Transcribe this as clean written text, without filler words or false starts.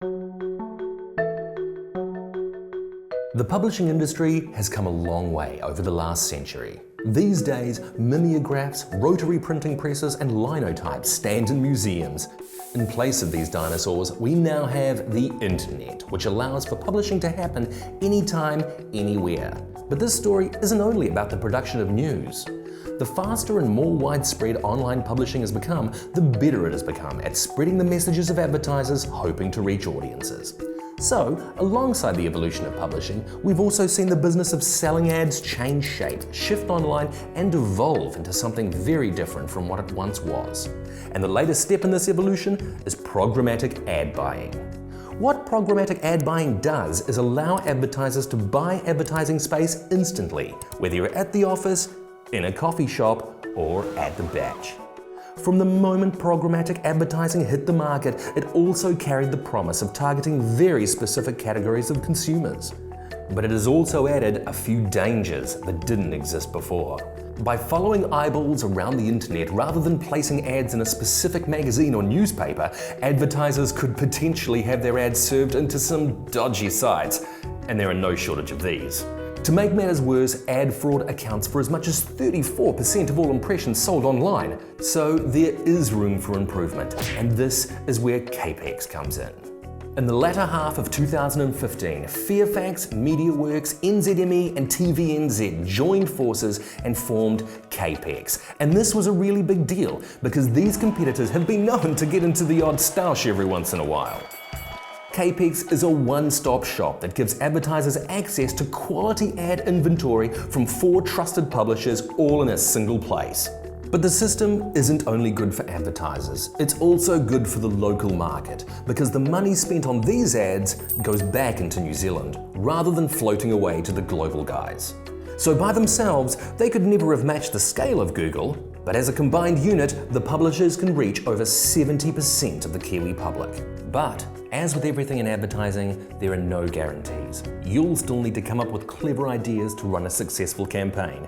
The publishing industry has come a long way over the last century. These days, mimeographs, rotary printing presses and linotypes stand in museums. In place of these dinosaurs, we now have the internet, which allows for publishing to happen anytime, anywhere. But this story isn't only about the production of news. The faster and more widespread online publishing has become, the better it has become at spreading the messages of advertisers hoping to reach audiences. So, alongside the evolution of publishing, we've also seen the business of selling ads change shape, shift online, and evolve into something very different from what it once was. And the latest step in this evolution is programmatic ad buying. What programmatic ad buying does is allow advertisers to buy advertising space instantly, whether you're at the office, in a coffee shop, or at the batch. From the moment programmatic advertising hit the market, it also carried the promise of targeting very specific categories of consumers. But it has also added a few dangers that didn't exist before. By following eyeballs around the internet rather than placing ads in a specific magazine or newspaper, advertisers could potentially have their ads served into some dodgy sites, and there are no shortage of these. To make matters worse, ad fraud accounts for as much as 34% of all impressions sold online. So there is room for improvement, and this is where KPEX comes in. In the latter half of 2015, Fairfax, MediaWorks, NZME and TVNZ joined forces and formed KPEX. And this was a really big deal because these competitors have been known to get into the odd stoush every once in a while. KPEX is a one-stop shop that gives advertisers access to quality ad inventory from 4 trusted publishers all in a single place. But the system isn't only good for advertisers, it's also good for the local market because the money spent on these ads goes back into New Zealand rather than floating away to the global guys. So by themselves, they could never have matched the scale of Google, but as a combined unit, the publishers can reach over 70% of the Kiwi public. But as with everything in advertising, there are no guarantees. You'll still need to come up with clever ideas to run a successful campaign.